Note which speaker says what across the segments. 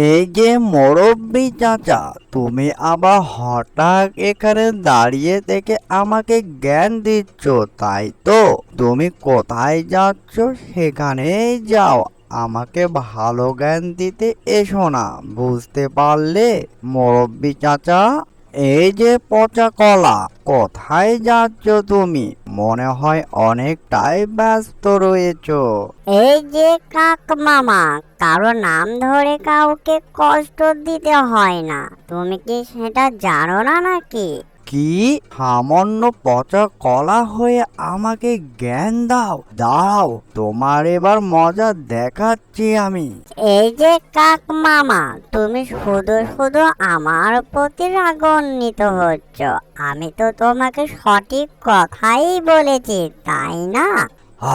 Speaker 1: এই যে মুরব্বি চাচা, তুমি আবার হঠাৎ এখানে দাঁড়িয়ে থেকে আমাকে জ্ঞান দিচ্ছ, তাই তো? তুমি কোথায় যাচ্ছ সেখানেই যাও, আমাকে ভালো জ্ঞান দিতে এসো না, বুঝতে পারলে মুরব্বি চাচা? এই যে পচা কলা, কোথায় যাচ্ছ তুমি? মনে হয় অনেকটাই ব্যস্ত রয়েছো।
Speaker 2: এই যে কাক মামা, কারো নাম ধরে কাউকে কষ্ট দিতে হয় না, তুমি কি সেটা জানো না নাকি?
Speaker 1: কি? সামান্য পচা কলা হয়ে আমাকে জ্ঞান দাও? দাঁড়াও, তোমার এবার মজা দেখাচ্ছি আমি।
Speaker 2: এই যে কাক মামা, তুমি শুধু শুধু আমার প্রতি রাগান্বিত হচ্ছ। আমি তো তোমাকে সঠিক কথাই বলেছি, তাই না?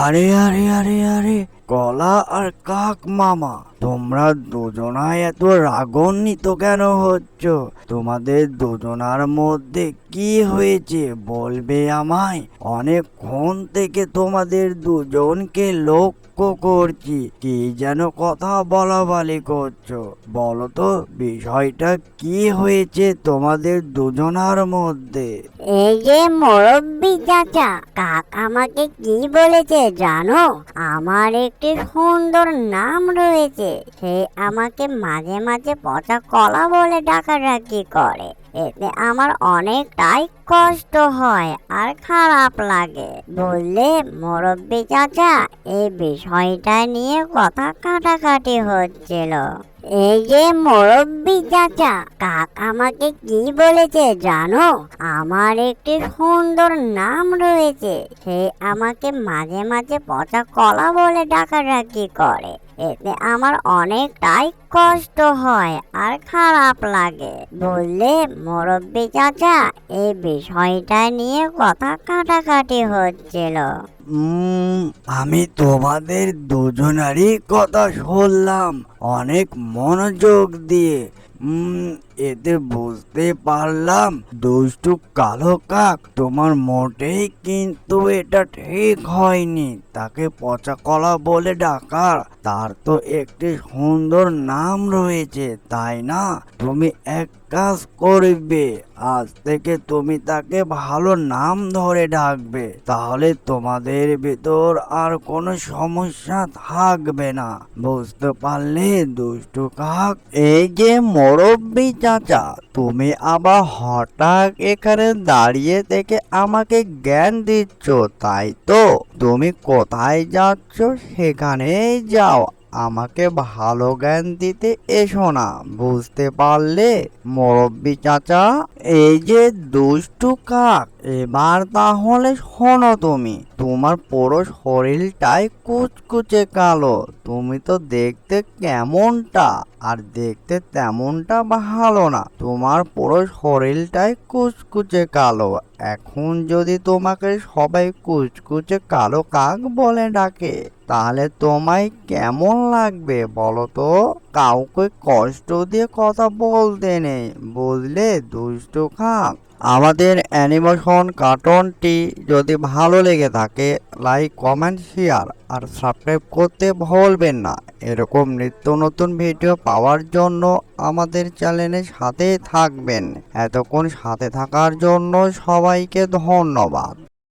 Speaker 1: আরে আরে আরে আরে, কলা আর কাক মামা, তোমরা দুজনাই এত রাগান্বিত কেন হচ্ছ? তোমাদের দুজনার মধ্যে কি হয়েছে বলবে আমায়? অনেকক্ষণ থেকে তোমাদের দুজনকে লক্ষ্য করছি, কি যেন কথা বলাবলি করছো। বলো তো, বিষয়টা কি হয়েছে তোমাদের দুজনার মধ্যে?
Speaker 2: এই যে মুরব্বি চাচা, কাক আমাকে কি বলেছে জানো? আমার একটি সুন্দর নাম রয়েছে, সে আমাকে মাঝে মাঝে পচা কলা বলে ডাকাডাকি করে। এতে আমার অনেকটাই কষ্ট হয় আর খারাপ লাগে। বললে মুরব্বি চাচা, এই বিষয়টা নিয়ে কথা কাটাকাটি হচ্ছিল। এই যে মুরব্বি চাচা, কাক আমাকে কি বলেছে জানো? আমার একটি সুন্দর নাম রয়েছে, সে আমাকে মাঝে মাঝে পচা কলা বলে ডাকাডাকি করে। এতে আমার অনেকটাই কষ্ট হয় আর খারাপ লাগে। বললে মুরব্বি চাচা, এই বিষয়টা নিয়ে কথা কাটাকাটি হচ্ছিল।
Speaker 1: আমি তোমাদের দুজনারই কথা শুনলাম অনেক মনোযোগ দিয়ে। এতে বুঝতে পারলাম দুষ্টু কালো কাক, তোমার মোটেই কিন্তু এটা ঠিক হয়নি। তাকে পচা কলা বলে ডাকার, তার তো একটি সুন্দর নাম রয়েছে, তাই না? তুমি এক কাজ করবে, আজ থেকে তুমি তাকে ভালো নাম ধরে ডাকবে, তাহলে তোমাদের ভিতর আর কোনো সমস্যা থাকবে না, বুঝতে পারলে দুষ্টু কাক? এই যে মুরব্বি চাচা, তুমি আবার হঠাৎ এখানে দাঁড়িয়ে থেকে আমাকে জ্ঞান দিচ্ছ, তাই তো? তুমি কোথায় যাচ্ছ সেখানেই যাও, আমাকে ভালো জ্ঞান দিতে এসো না, বুঝতে পারলে মুরব্বি চাচা? এই যে দুষ্টু কাক, এবার তাহলে শোনো, তুমি তোমার পুরো শরীরটাই কুচকুচে কালো। তুমি তো দেখতে কেমনটা, আর দেখতে তেমনটা ভালো না। তোমার পুরো শরীরটাই কুচকুচে কালো। এখন যদি তোমাকে সবাই কুচকুচে কালো কাক বলে ডাকে, তাহলে তোমায় কেমন লাগবে বলো তো? কাউকে কষ্ট দিয়ে কথা বলতে নেই, বুঝলে দুষ্টু কাক? আমাদের অ্যানিমেশন কার্টুনটি যদি ভালো লেগে থাকে, লাইক কমেন্ট শেয়ার আর সাবস্ক্রাইব করতে ভুলবেন না। এরকম নিত্য নতুন ভিডিও পাওয়ার জন্য আমাদের চ্যানেলের সাথে থাকবেন। এতক্ষণ সাথে থাকার জন্য সবাইকে ধন্যবাদ।